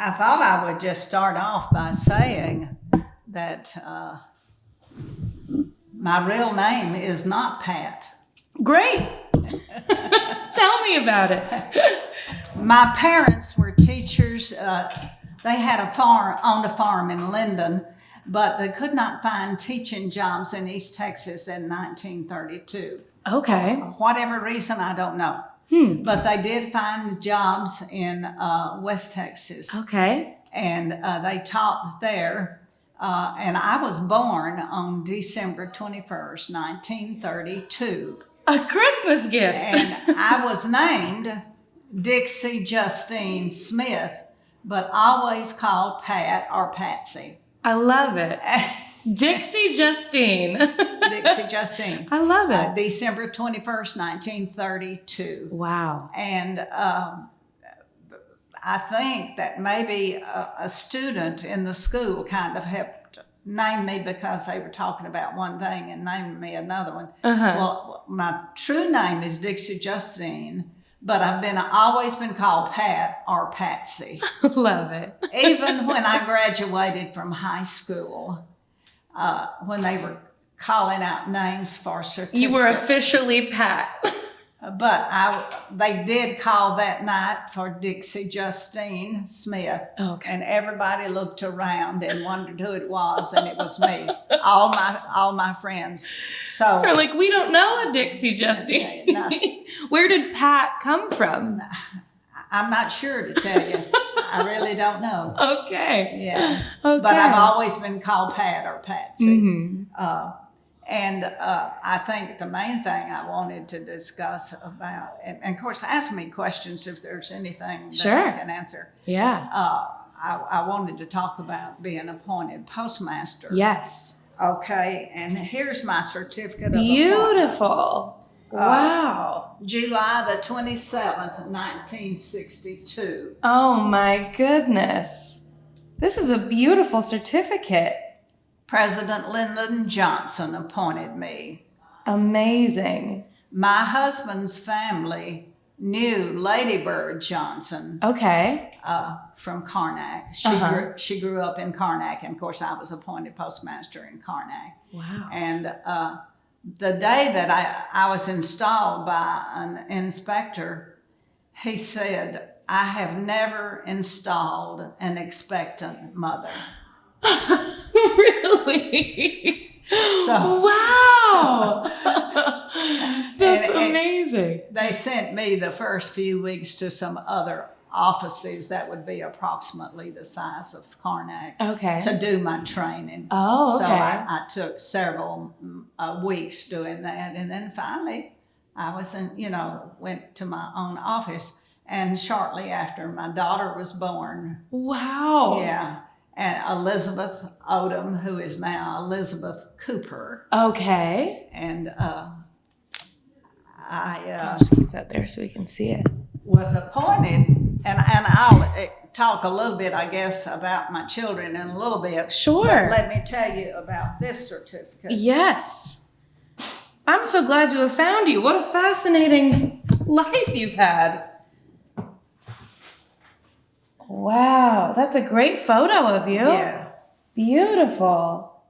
I thought I would just start off by saying that my real name is not Pat. Great. Tell me about it. My parents were teachers. They had owned a farm in Linden, but they could not find teaching jobs in East Texas in 1932. Okay. Whatever reason, I don't know. But they did find jobs in West Texas. Okay. And they taught there. And I was born on December 21st, 1932. A Christmas gift. And I was named Dixie Justine Smith, but always called Pat or Patsy. I love it. Dixie Justine. Dixie Justine. I love it. December 21st, 1932. Wow. And I think that maybe a student in the school kind of helped name me because they were talking about one thing and named me another one. Well, my true name is Dixie Justine, but I've always been called Pat or Patsy. Love it. Even when I graduated from high school, when they were calling out names for certificates. You were officially Pat. But they did call that night for Dixie Justine Smith. Okay. And everybody looked around and wondered who it was, and it was me. All my friends. So They're like, we don't know a Dixie Justine. No. Where did Pat come from? I'm not sure to tell you. I really don't know. Okay. Yeah. Okay. But I've always been called Pat or Patsy. Mm-hmm. And I think the main thing I wanted to discuss about, and of course, ask me questions if there's anything that Sure. I can answer. Yeah. I wanted to talk about being appointed postmaster. Yes. Okay, and here's my certificate of appointment. Beautiful. Wow. July the 27th, 1962. Oh my goodness. This is a beautiful certificate. President Lyndon Johnson appointed me. Amazing. My husband's family knew Lady Bird Johnson Okay. from Karnack. She grew up in Karnack, and of course I was appointed postmaster in Karnack. Wow. And the day that I was installed by an inspector, he said, "I have never installed an expectant mother." Really? So wow. That's and amazing. they sent me the first few weeks to some other offices that would be approximately the size of Karnack Okay. to do my training. Oh, okay. So I took several weeks doing that, and then finally I went to my own office, and shortly after my daughter was born. Wow. Yeah. And Elizabeth Odom, who is now Elizabeth Cooper. Okay. And I'll just keep that there so we can see it. was appointed, and I'll talk a little bit, I guess, about my children in a little bit. Sure. But let me tell you about this certificate. Yes. I'm so glad to have found you. What a fascinating life you've had. Wow, that's a great photo of you. Yeah. Beautiful.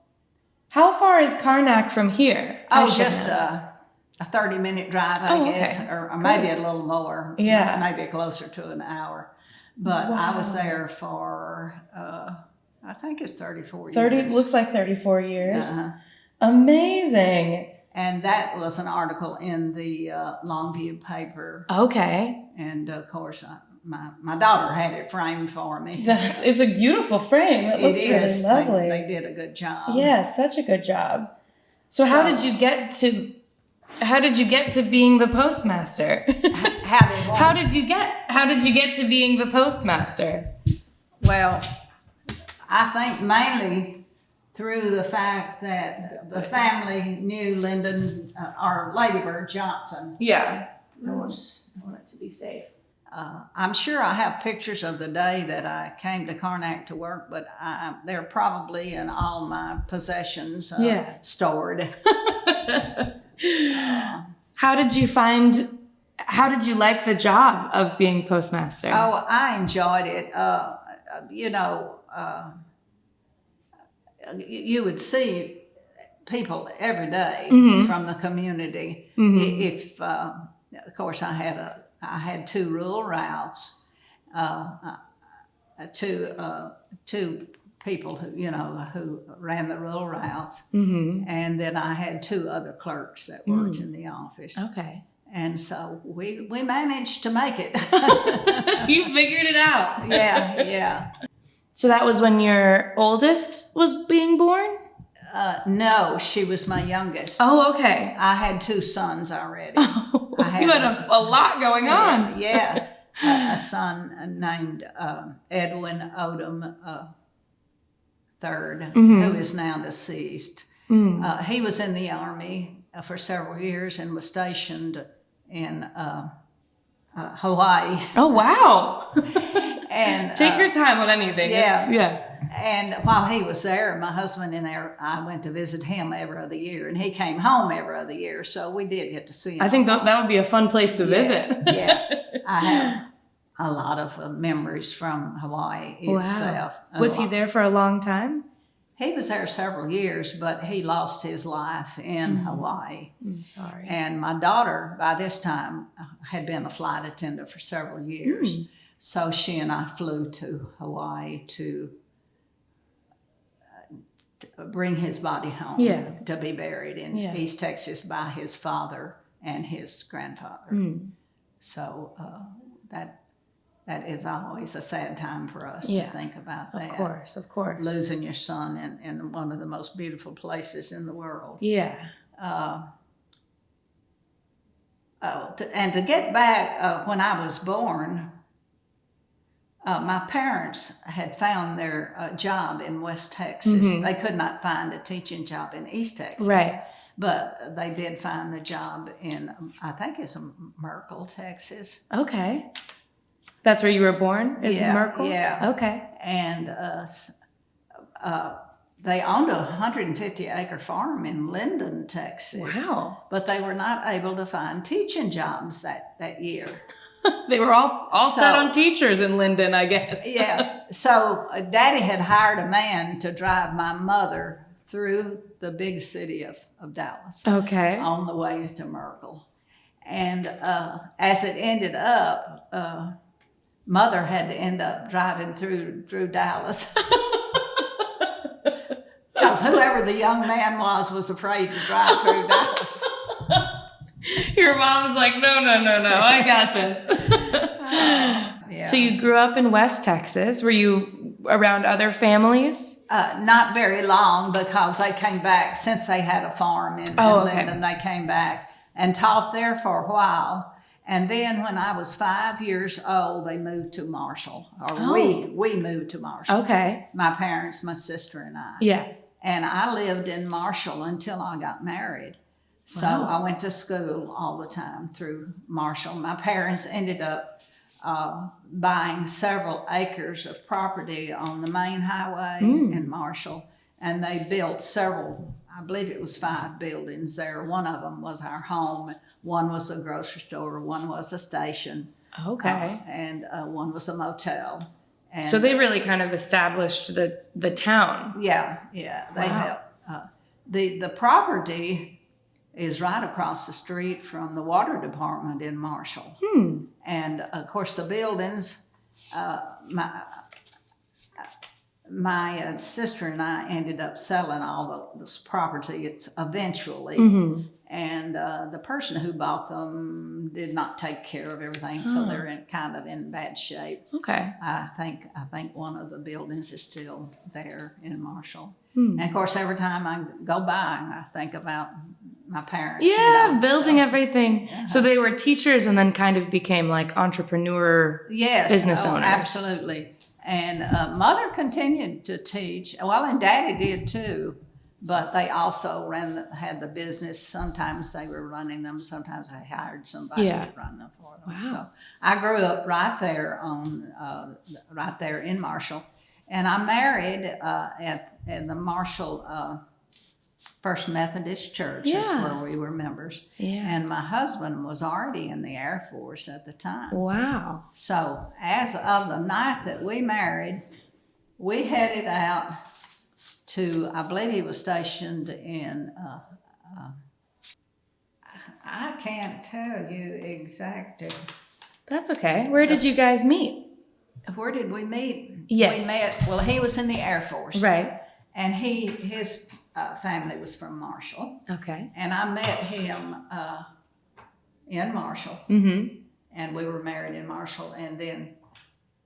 How far is Karnack from here? Oh, just a 30-minute drive, I guess, okay. or maybe a little more. Yeah. Maybe closer to an hour. But Wow. I was there for, I think it's 34 years. 30, looks like 34 years. Uh-huh. Amazing. And that was an article in the Longview paper. Okay. And of course, my daughter had it framed for me. It's a beautiful frame. It looks really lovely. They did a good job. Yeah, such a good job. So how did you get to being the postmaster? How did you get to being the postmaster? Well, I think mainly through the fact that the family knew Lyndon or Lady Bird Johnson. Yeah. I want it to be safe. I'm sure I have pictures of the day that I came to Karnack to work, but they're probably in all my possessions stored. How did you find How did you like the job of being postmaster? Oh, I enjoyed it. You would see people every day from the community. If, of course, I had 2 rural routes, two people who ran the rural routes, and then I had 2 other clerks that worked in the office. Okay. And so we managed to make it. You figured it out. Yeah. So that was when your oldest was being born? No, she was my youngest. Oh, okay. I had 2 sons already. You had a lot going on. Yeah. A son named Edwin Odom III, who is now deceased. He was in the Army for several years and was stationed in Hawaii. Oh, wow. And take your time on anything. Yeah. And while he was there, my husband and I went to visit him every other year, and he came home every other year, so we did get to see him. I think that would be a fun place to visit. Yeah. I have a lot of memories from Hawaii itself. Wow. Was he there for a long time? He was there several years, but he lost his life in Hawaii. I'm sorry. And my daughter, by this time, had been a flight attendant for several years. So she and I flew to Hawaii to bring his body home to be buried in East Texas by his father and his grandfather. So that is always a sad time for us to think about that. Of course. Losing your son in one of the most beautiful places in the world. Yeah. And to get back, when I was born, my parents had found their job in West Texas. They could not find a teaching job in East Texas. Right. But they did find the job in, I think it's Merkel, Texas. Okay. That's where you were born? Is Merkel? Yeah. Okay. And they owned a 150-acre farm in Linden, Texas. Wow. But they were not able to find teaching jobs that year. They were all set on teachers in Linden, I guess. Yeah. So Daddy had hired a man to drive my mother through the big city of Dallas. Okay. On the way to Merkel. And as it ended up, Mother had to end up driving through Dallas. Because whoever the young man was afraid to drive through Dallas. Your mom's like, no, I got this. Yeah. So you grew up in West Texas. Were you around other families? Not very long, because they came back, since they had a farm in Linden, they came back and taught there for a while. And then when I was 5 years old, they moved to Marshall, or we moved to Marshall. Okay. My parents, my sister, and I. Yeah. And I lived in Marshall until I got married. So I went to school all the time through Marshall. My parents ended up buying several acres of property on the main highway in Marshall. And they built several, I believe it was 5 buildings there. One of them was our home. One was a grocery store. One was a station. Okay. And one was a motel. And so they really kind of established the town. Yeah. They helped. The property is right across the street from the water department in Marshall. And of course the buildings, my sister and I ended up selling all this property eventually. And the person who bought them did not take care of everything, so they're in bad shape. Okay. I think one of the buildings is still there in Marshall. And of course, every time I go by, I think about my parents. Yeah, building everything. Yeah. So they were teachers and then kind of became like entrepreneur business owners. Absolutely. And Mother continued to teach. Well, and Daddy did too. But they also had the business. Sometimes they were running them. Sometimes they hired somebody to run them for them. Wow. So I grew up right there in Marshall, and I married at the Marshall First Methodist Church is where we were members. Yeah. And my husband was already in the Air Force at the time. Wow. So as of the night that we married, we headed out to, I believe he was stationed in, I can't tell you exactly. That's okay. Where did you guys meet? Where did we meet? Yes. We met, well, he was in the Air Force. Right. And his family was from Marshall. Okay. And I met him in Marshall. Mm-hmm. And we were married in Marshall. And then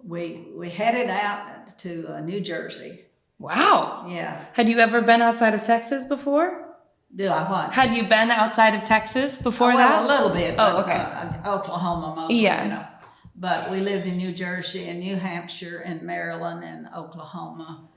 we headed out to New Jersey. Wow. Yeah. Had you ever been outside of Texas before? Do I what? Had you been outside of Texas before that? A little bit. Oh, but, okay. Oklahoma mostly, Yeah. you know. But we lived in New Jersey and New Hampshire and Maryland and Oklahoma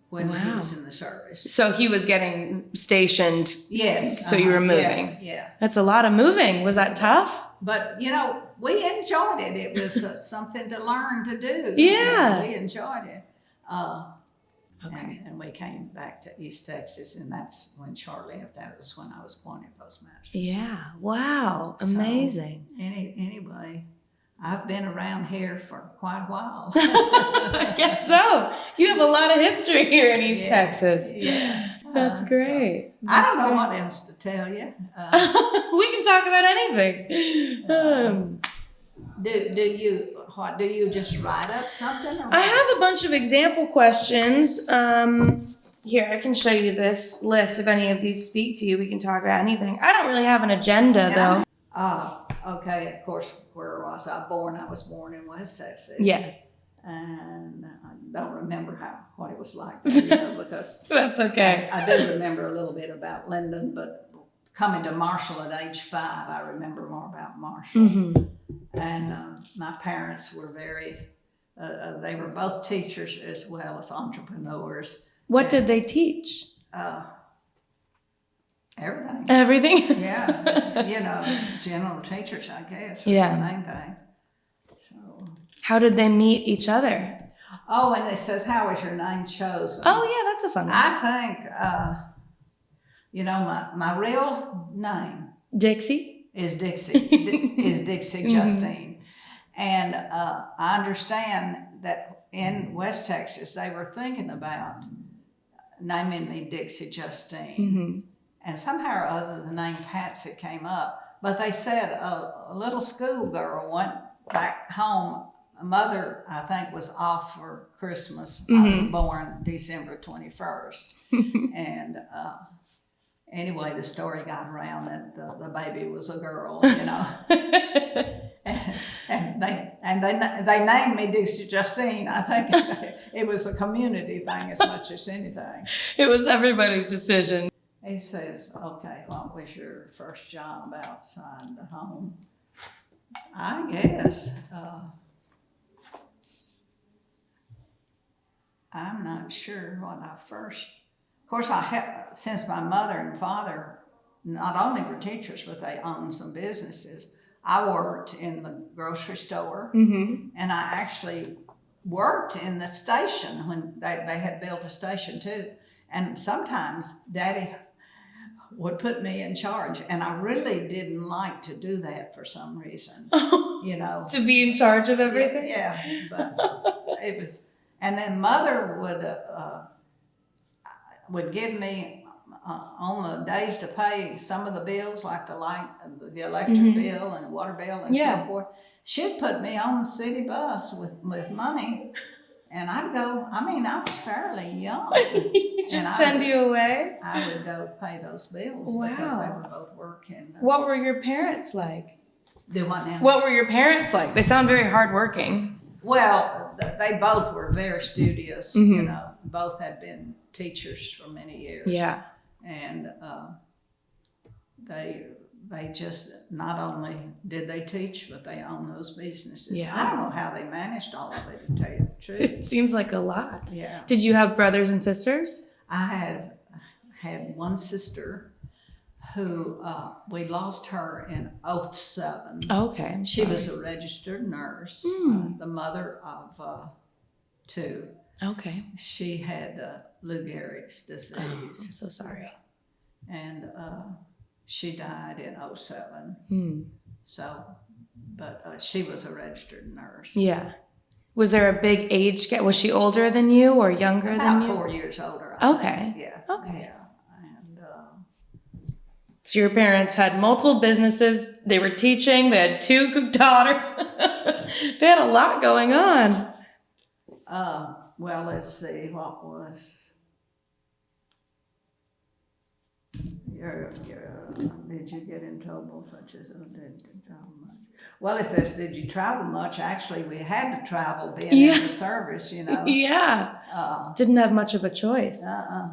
when he was in the service. So he was getting stationed. Yes. So you were moving. Yeah. That's a lot of moving. Was that tough? But, you know, we enjoyed it. It was something to learn to do. Yeah. We enjoyed it. Okay. And we came back to East Texas, and that's when shortly after that was when I was appointed postmaster. Yeah. Wow. Amazing. So, anyway, I've been around here for quite a while. I guess so. You have a lot of history here in East Texas. Yeah. That's great. So, I don't know what else to tell you. We can talk about anything. Do you just write up something? Or I have a bunch of example questions. Here, I can show you this list. If any of these speak to you, we can talk about anything. I don't really have an agenda, though. Okay, of course, where was I born? I was born in West Texas. Yes. And I don't remember what it was like there, because That's okay. I do remember a little bit about Linden, but coming to Marshall at age 5, I remember more about Marshall. Mm-hmm. And my parents were they were both teachers as well as entrepreneurs. What did they teach? Everything. Everything? Yeah, general teachers, I guess, was the main thing. So. How did they meet each other? Oh, and it says, how was your name chosen? Oh, yeah, that's a fun one. I think, my real name Dixie? is Dixie Justine. And I understand that in West Texas, they were thinking about naming me Dixie Justine. Mm-hmm. And somehow or other, the name Patsy came up. But they said a little schoolgirl went back home. Mother, I think, was off for Christmas. Mm-hmm. I was born December 21st. And anyway, the story got around that the baby was a girl, and they named me Dixie Justine. I think it was a community thing as much as anything. It was everybody's decision. He says, okay, what was your first job outside the home? I guess, I'm not sure what I first, of course, since my mother and father not only were teachers, but they owned some businesses. I worked in the grocery store, Mm-hmm. and I actually worked in the station when they had built a station too. And sometimes Daddy would put me in charge, and I really didn't like to do that for some reason. To be in charge of everything? Yeah, but it was. And then Mother would give me on the days to pay some of the bills, like the electric Mm-hmm. bill and water bill and so forth. She'd put me on the city bus with money, and I'd go. I mean, I was fairly young. Just send you away? I would go pay those bills because they were both working. What were your parents like? Do what now? What were your parents like? They sound very hardworking. Well, they both were very studious. Mm-hmm. Both had been teachers for many years. Yeah. And they just, not only did they teach, but they owned those businesses. Yeah. I don't know how they managed all of it, to tell you the truth. It seems like a lot. Yeah. Did you have brothers and sisters? I had one sister who, we lost her in 2007. Okay. She was a registered nurse, the mother of 2. Okay. She had Lou Gehrig's disease. Oh, I'm so sorry. and she died in '07. So, but she was a registered nurse. Yeah. Was there a big age gap? Was she older than you or younger than you? About 4 years older. I Okay. think. Yeah. Okay. Yeah. And so your parents had multiple businesses. They were teaching. They had 2 daughters. They had a lot going on. well, let's see. What was your did you get in trouble such as did travel much? Well, it says, did you travel much? Actually, we had to travel being in the service, you know. Yeah. Didn't have much of a choice.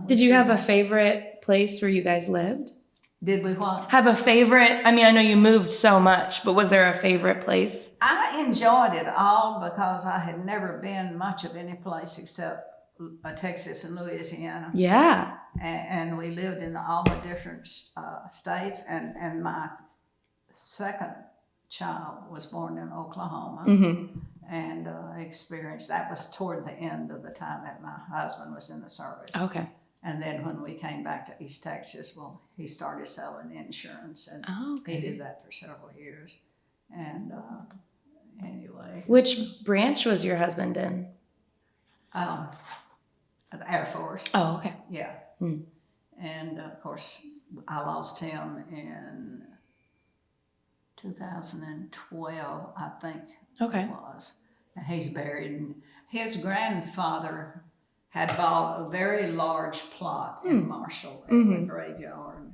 Did you have a favorite place where you guys lived? Did we what? Have a favorite? I mean, I know you moved so much, but was there a favorite place? I enjoyed it all because I had never been much of any place except Texas and Louisiana. Yeah. And we lived in all the different states. And my second child was born in Oklahoma. And experienced, that was toward the end of the time that my husband was in the service. Okay. And then when we came back to East Texas, well, he started selling insurance, and he did that for several years. And anyway. Which branch was your husband in? The Air Force. Oh, okay. Yeah. And of course, I lost him in 2012, I think it was. And he's buried. His grandfather had bought a very large plot in Marshall in the graveyard.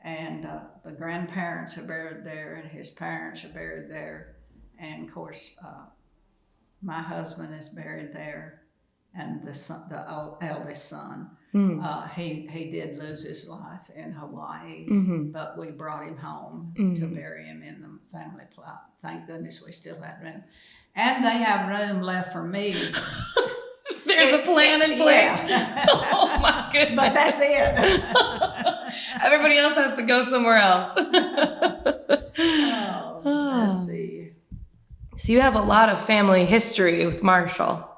And the grandparents are buried there, and his parents are buried there. And of course, my husband is buried there, and the eldest son. He did lose his life in Hawaii, but we brought him home to bury him in the family plot. Thank goodness we still had room. And they have room left for me. There's a plan in place. Yeah. Oh my goodness. But that's it. Everybody else has to go somewhere else. Let's see. So you have a lot of family history with Marshall.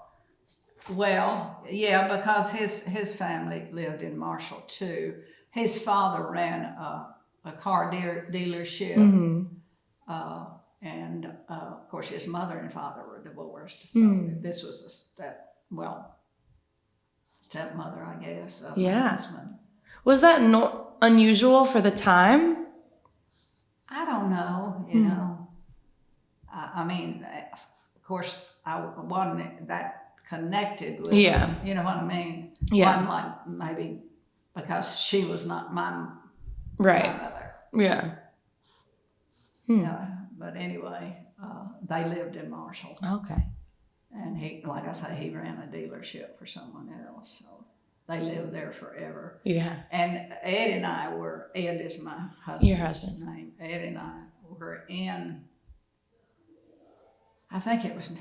Well, yeah, because his family lived in Marshall too. His father ran a car dealership. And of course his mother and father were divorced. So this was a stepmother, I guess, of my husband. Was that unusual for the time? I don't know, you know. I mean, of course, I wasn't that connected with her, you know what I mean? Yeah. Wasn't like maybe because she was not my mother. Yeah. But anyway, they lived in Marshall. Okay. And he, like I say, he ran a dealership for someone else. So they lived there forever. Yeah. And Ed and I were, Ed is my husband's Your husband. name. Ed and I were in, I think it was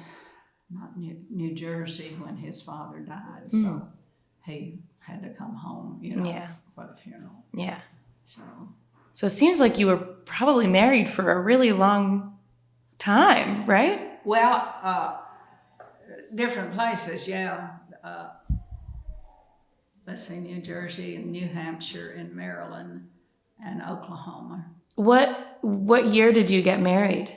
not New Jersey when his father died. So he had to come home, you know, for the funeral. Yeah. So it seems like you were probably married for a really long time, right? Well, different places, yeah. Let's see, New Jersey and New Hampshire and Maryland and Oklahoma. What year did you get married?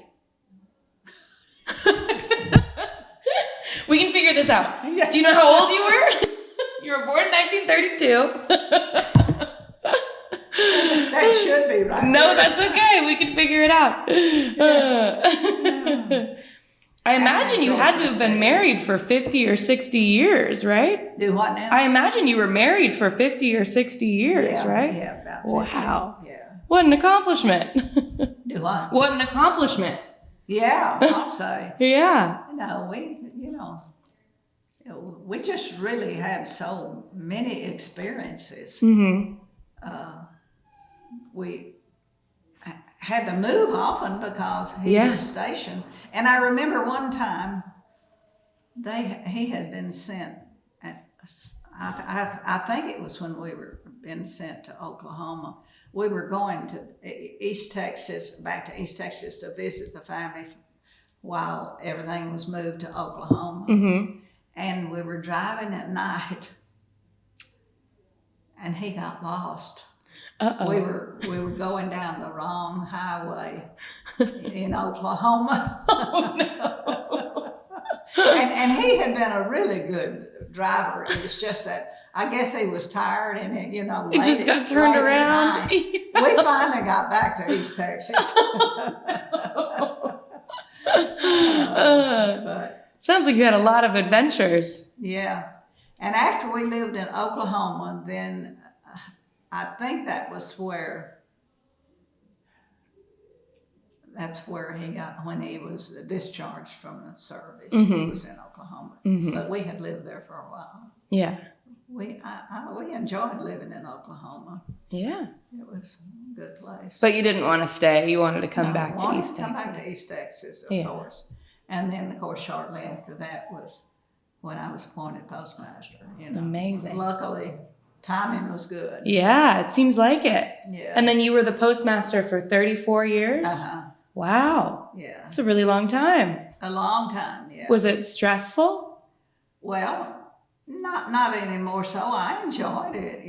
We can figure this out. Do you know how old you were? You were born in 1932. That should be right. No, that's okay. We can figure it out. I imagine you had to have been married for 50 or 60 years, right? Do what now? I imagine you were married for 50 or 60 years, right? Yeah, about 50. Wow. Yeah. What an accomplishment. Do what? What an accomplishment. Yeah, I'll say. Yeah. We just really had so many experiences. We had to move often because he was stationed. And I remember one time he had been sent. I think it was when we were being sent to Oklahoma. We were going to East Texas, back to East Texas to visit the family while everything was moved to Oklahoma. And we were driving at night, and he got lost. We were going down the wrong highway in Oklahoma. Oh, no. and he had been a really good driver. It was just that I guess he was tired and it just got turned around. We finally got back to East Texas. But sounds like you had a lot of adventures. yeah, and after we lived in Oklahoma, then I think that's where he got, when he was discharged from the service. He was in Oklahoma, but we had lived there for a while. Yeah. We enjoyed living in Oklahoma. Yeah. It was a good place. But you didn't want to stay. You wanted to come back to East Texas. Come back to East Texas, of course. And then, of course, shortly after that was when I was appointed postmaster. Amazing. Luckily, timing was good. Yeah, it seems like it. Yeah. And then you were the postmaster for 34 years? Uh-huh. Wow. Yeah. That's a really long time. A long time, yeah. Was it stressful? Well, not anymore so. I enjoyed it,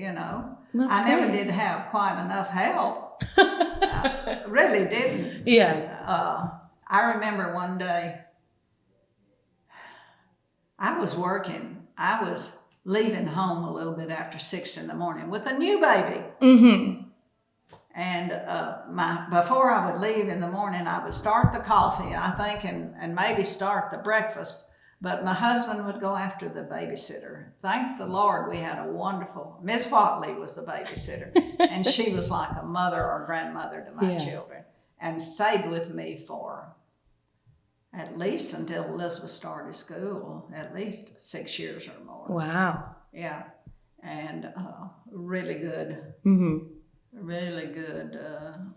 That's I never did have quite enough help. I really didn't. Yeah. I remember one day I was working. I was leaving home a little bit after 6 a.m. with a new baby. Mm-hmm. And before I would leave in the morning, I would start the coffee, I think, and maybe start the breakfast. But my husband would go after the babysitter. Thank the Lord we had a wonderful, Miss Watley was the babysitter. And she was like a mother or grandmother to my children. And stayed with me for at least until Elizabeth started school, at least 6 years or more. Wow. Yeah. And really good, really good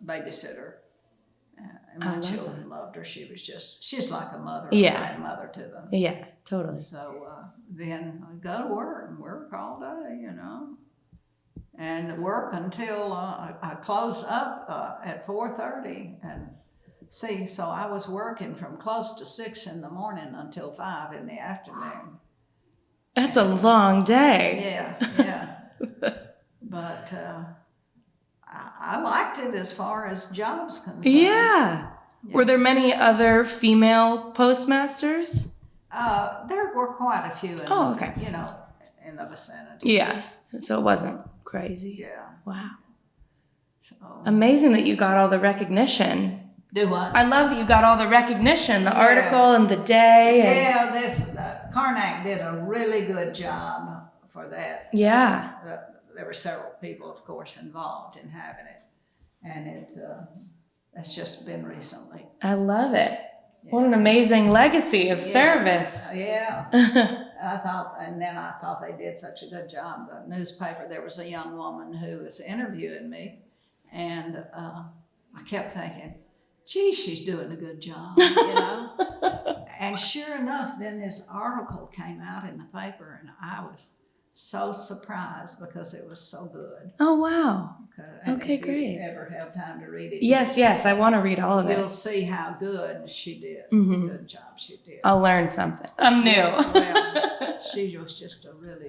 babysitter. And my children loved her. She's like a mother, or grandmother to them. Yeah, totally. So then I'd go to work all day, and work until I closed up at 4:30. And so I was working from close to 6 in the morning until 5 in the afternoon. That's a long day. Yeah. But I liked it as far as jobs concerned. Yeah. Were there many other female postmasters? There were quite a few in the vicinity. Yeah. So it wasn't crazy. Yeah. Wow. So, amazing that you got all the recognition. Do what? I love that you got all the recognition, the article and the day. Karnack did a really good job for that. Yeah. There were several people, of course, involved in having it. And that's just been recently. I love it. Yeah. What an amazing legacy of service. Yeah. I thought they did such a good job. The newspaper, there was a young woman who was interviewing me, and I kept thinking, gee, she's doing a good job, And sure enough, then this article came out in the paper, and I was so surprised because it was so good. Oh, wow. Okay, great. If you ever have time to read it. Yes, I want to read all of it. You'll see how good she did. Good job she did. I'll learn something. I'm new. Well, she was just a really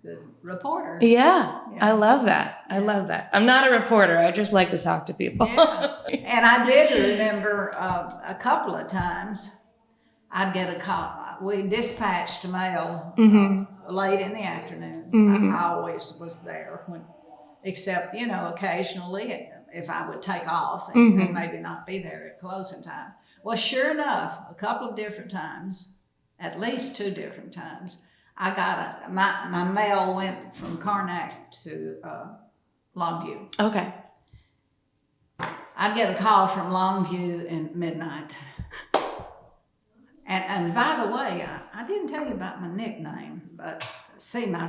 good reporter. Yeah. I love that. I love that. I'm not a reporter. I just like to talk to people. Yeah. And I did remember a couple of times I'd get a call. We dispatched mail late in the afternoon. I always was there, except, occasionally if I would take off and maybe not be there at closing time. Well, sure enough, a couple of different times, at least 2 different times, I got my mail went from Karnack to Longview. Okay. I'd get a call from Longview at midnight. And by the way, I didn't tell you about my nickname, but see, in a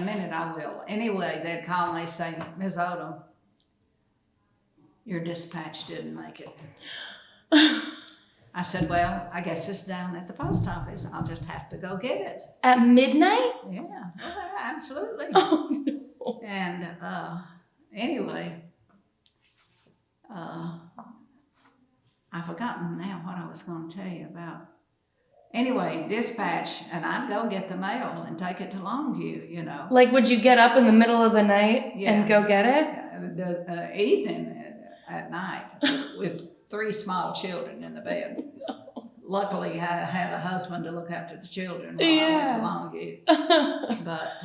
minute I will. Anyway, they'd call and they'd say, Ms. Odom, your dispatch didn't make it. I said, well, I guess it's down at the post office. I'll just have to go get it. At midnight? Yeah, absolutely. Oh, no. And anyway, I've forgotten now what I was going to tell you about anyway, dispatch, and I'd go get the mail and take it to Longview, you know. Like, would you get up in the middle of the night and go get it? The evening at night with 3 small children in the bed. Luckily, I had a husband to look after the children while I went to Longview. But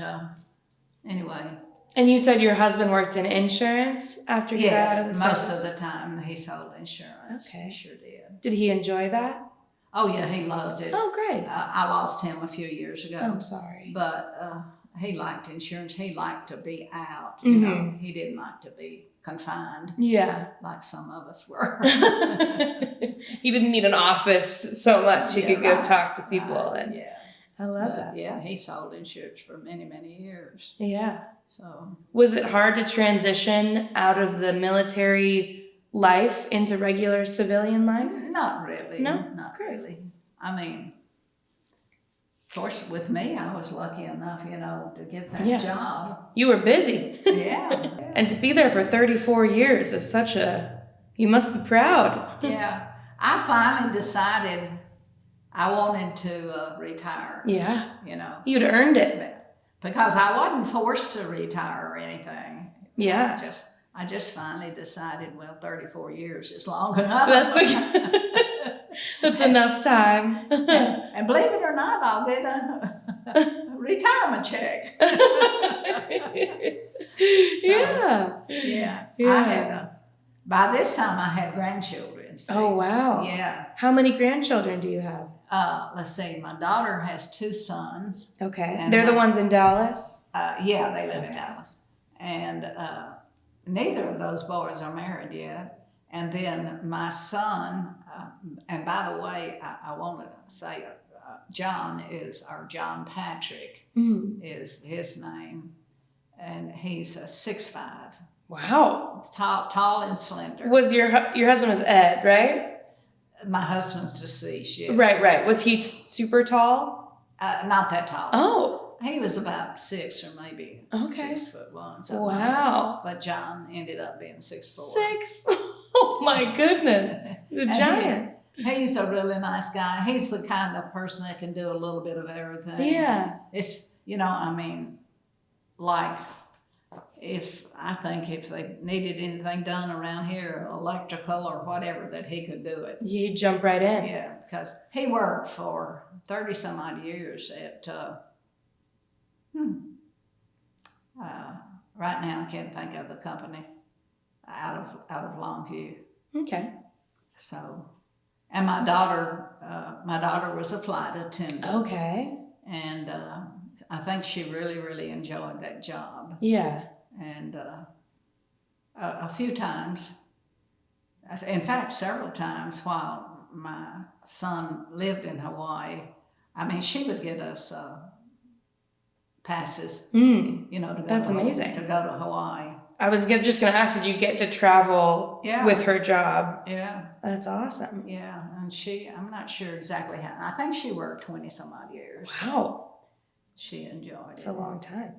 anyway. And you said your husband worked in insurance after you got out of the service? Most of the time he sold insurance. Okay. He sure did. Did he enjoy that? Oh, yeah, he loved it. Oh, great. I lost him a few years ago. I'm sorry. But he liked insurance. He liked to be out. You know, he didn't like to be confined. Yeah. Like some of us were. He didn't need an office so much. He could go talk to people. And I love that. Yeah, he sold insurance for many, many years. Yeah. So was it hard to transition out of the military life into regular civilian life? Not really. No? Not really. I mean, of course, with me, I was lucky enough, you know, to get that job. You were busy. Yeah. And to be there for 34 years is such a, you must be proud. Yeah. I finally decided I wanted to retire. Yeah. You know. You'd earned it. Because I wasn't forced to retire or anything. Yeah. I just finally decided, well, 34 years is long enough. That's enough time. And believe it or not, I'll get a retirement check. Yeah. By this time, I had grandchildren. So, oh, wow. Yeah. How many grandchildren do you have? Let's see. My daughter has 2 sons. Okay. They're the ones in Dallas? Yeah, they live in Dallas. And neither of those boys are married yet. And then my son, and by the way, I want to say John Patrick is his name. And he's 6'5". Wow. Tall and slender. Was your husband was Ed, right? My husband's deceased, yes. Right. Was he super tall? Not that tall. Oh. He was about 6 or maybe 6'1". Wow. But John ended up being 6'4". 6. Oh my goodness. He's a giant. He's a really nice guy. He's the kind of person that can do a little bit of everything. Yeah. It's, you know, I mean, like if they needed anything done around here, electrical or whatever, that he could do it. You jump right in. Yeah, because he worked for 30 some odd years at, right now I can't think of the company, out of Longview. Okay. So, and my daughter was a flight attendant. Okay. And I think she really, really enjoyed that job. Yeah. And a few times, in fact, several times while my son lived in Hawaii, I mean, she would get us passes, you know, to go That's amazing. To go to Hawaii. I was just going to ask, did you get to travel with her job? Yeah. That's awesome. Yeah, and I'm not sure exactly how, I think she worked 20 some odd years. Wow. She enjoyed it. It's a long time.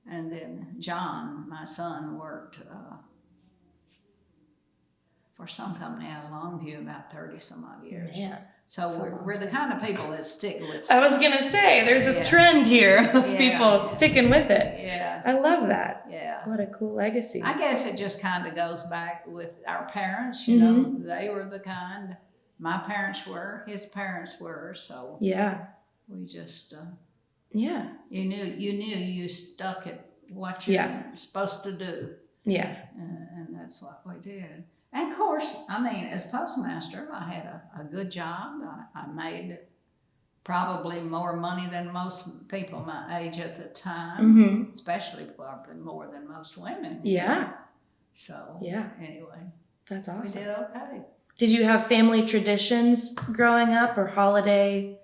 And then John, my son, worked for some company out of Longview about 30 some odd years. Yeah. So we're the kind of people that stick with I was going to say, there's a trend here of people sticking with it. Yeah. I love that. Yeah. What a cool legacy. I guess it just kind of goes back with our parents, you know, they were the kind, my parents were, his parents were, so. Yeah. We just, yeah. You knew you stuck at what you're supposed to do. Yeah. And that's what we did. And of course, I mean, as postmaster, I had a good job. I made probably more money than most people my age at the time, especially probably more than most women. Yeah. So, anyway. That's awesome. We did okay. Did you have family traditions growing up or holiday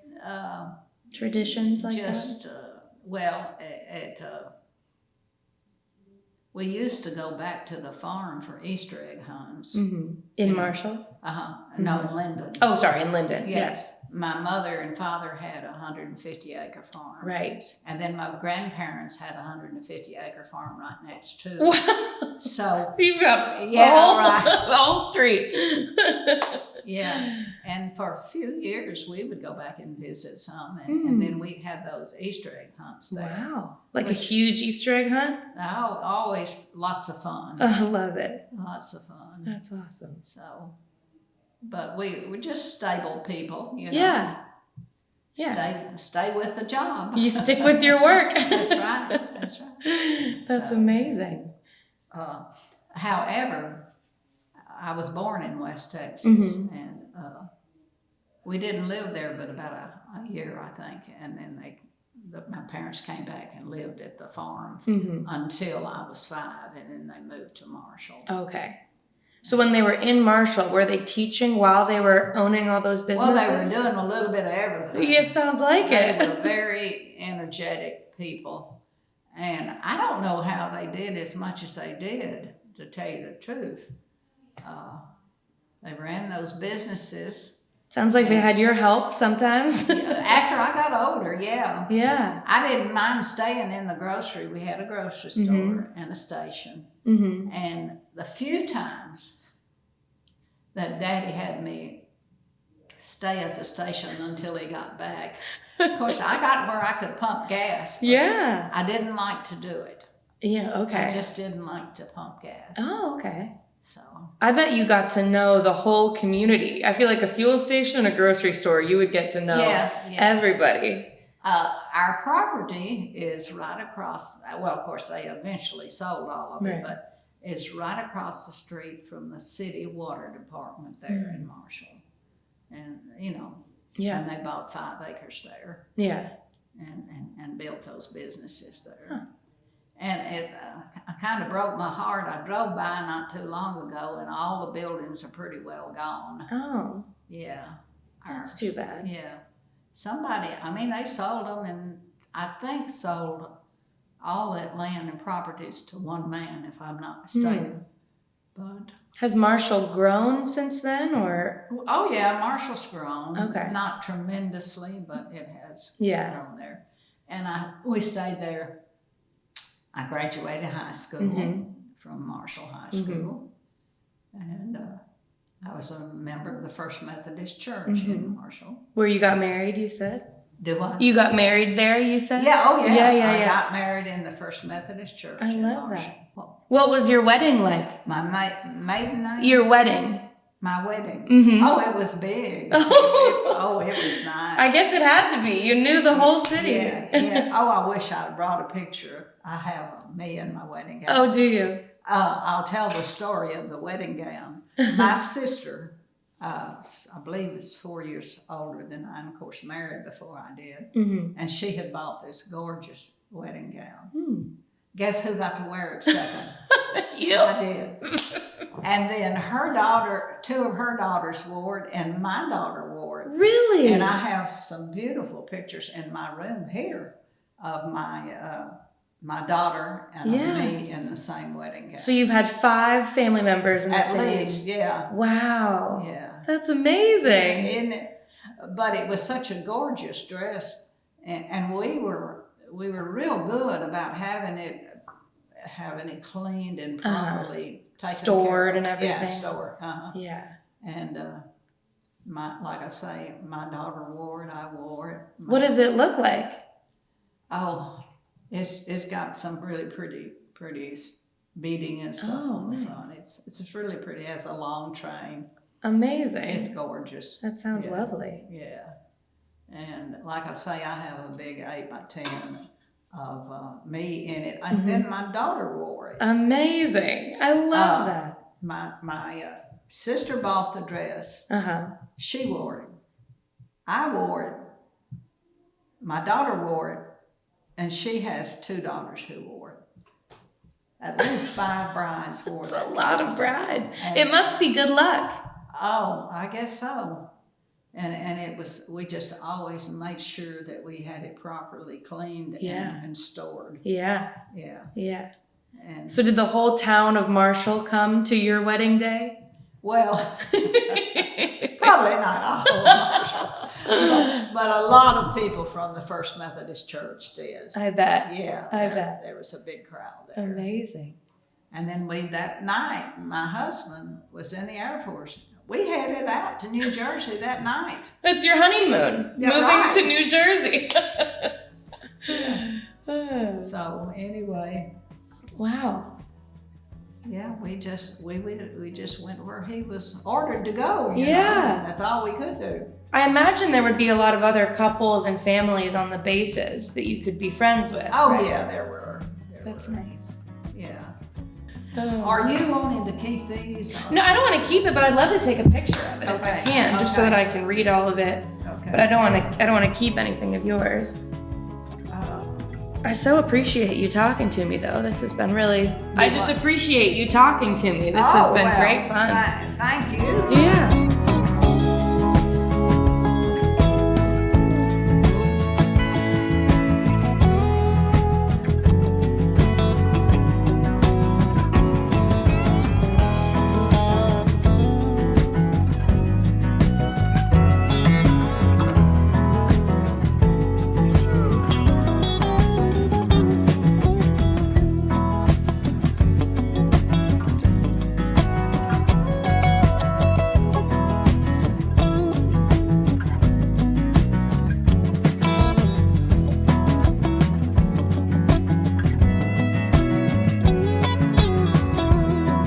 traditions like that? We used to go back to the farm for Easter egg hunts. In Marshall? No, in Linden. Oh, sorry, in Linden. Yes. My mother and father had a 150-acre farm. Right. And then my grandparents had a 150-acre farm right next to it. Wow. So you've got the whole street. Yeah. And for a few years, we would go back and visit some, and then we had those Easter egg hunts there. Wow. Like a huge Easter egg hunt? Oh, always lots of fun. I love it. Lots of fun. That's awesome. So, but we're just stable people, you know. Yeah. Yeah. Stay with the job. You stick with your work. That's right. That's right. That's amazing. However, I was born in West Texas, and we didn't live there but about a year, I think, and then my parents came back and lived at the farm until I was 5, and then they moved to Marshall. Okay. So when they were in Marshall, were they teaching while they were owning all those businesses? Well, they were doing a little bit of everything. It sounds like it. They were very energetic people, and I don't know how they did as much as they did, to tell you the truth. They ran those businesses. Sounds like they had your help sometimes. After I got older, yeah. Yeah. I didn't mind staying in the grocery. We had a grocery store and a station. And the few times that Daddy had me stay at the station until he got back, of course, I got where I could pump gas. Yeah. I didn't like to do it. Yeah, okay. I just didn't like to pump gas. Oh, okay. So I bet you got to know the whole community. I feel like a fuel station, a grocery store, you would get to know everybody. Our property is right across, well, of course, they eventually sold all of it, but it's right across the street from the city water department there in Marshall. And, you know, and they bought 5 acres there. Yeah. And built those businesses there. Huh. And it kind of broke my heart. I drove by not too long ago, and all the buildings are pretty well gone. Oh. Yeah. That's too bad. Yeah. Somebody, I mean, they sold them, and I think sold all that land and properties to one man, if I'm not mistaken. But has Marshall grown since then, or? Oh yeah, Marshall's grown. Okay. Not tremendously, but it has grown there. And we stayed there. I graduated high school from Marshall High School, and I was a member of the First Methodist Church in Marshall. Where you got married, you said? Do I? You got married there, you said? Yeah, oh yeah. I got married in the First Methodist Church in Marshall. That. What was your wedding like? My maiden name? Your wedding. My wedding? Oh, it was big. It was nice. I guess it had to be. You knew the whole city. Yeah. Oh, I wish I brought a picture. I have me in my wedding gown. Oh, do you? I'll tell the story of the wedding gown. My sister, I believe is 4 years older than I am, of course, married before I did. And she had bought this gorgeous wedding gown. Guess who got to wear it second? You. I did. And then her daughter, 2 of her daughters wore it, and my daughter wore it. Really? And I have some beautiful pictures in my room here of my daughter and me in the same wedding gown. So you've had 5 family members in the same. At least, yeah. Wow. Yeah. That's amazing. Isn't it? But it was such a gorgeous dress, and we were real good about having it cleaned and properly taken stored care of. And everything. Yeah, stored. Yeah. And like I say, my daughter wore it. I wore it. What does it look like? Oh, it's got some really pretty beading and stuff on the front. It's really pretty. It has a long train. Amazing. It's gorgeous. That sounds lovely. Yeah. And like I say, I have a big 8x10 of me in it. And then my daughter wore it. Amazing. I love that. My sister bought the dress. She wore it. I wore it. My daughter wore it. And she has 2 daughters who wore it. At least 5 brides wore it. That's a lot of brides. It must be good luck. Oh, I guess so. And it was, we just always made sure that we had it properly cleaned and stored. Yeah. Yeah. Yeah. And so did the whole town of Marshall come to your wedding day? Well, probably not all of Marshall. But a lot of people from the First Methodist Church did. I bet. Yeah. I bet. There was a big crowd there. Amazing. And then that night, my husband was in the Air Force. we headed out to New Jersey that night. It's your honeymoon. Yeah, moving right. to New Jersey. So anyway, Wow. yeah, we just went where he was ordered to go. You Yeah. know? That's all we could do. I imagine there would be a lot of other couples and families on the bases that you could be friends with. Oh right? yeah, there were. That's nice. Yeah. Oh. Are you wanting to keep these? No, I don't want to keep it, but I'd love to take a picture of it if I Okay. can, just so Okay. that I can read all of it. Okay. But I don't want to keep anything of yours. I so appreciate you talking to me, though. This has been really. I just appreciate you talking to me. This has been great fun. Thank you. Yeah.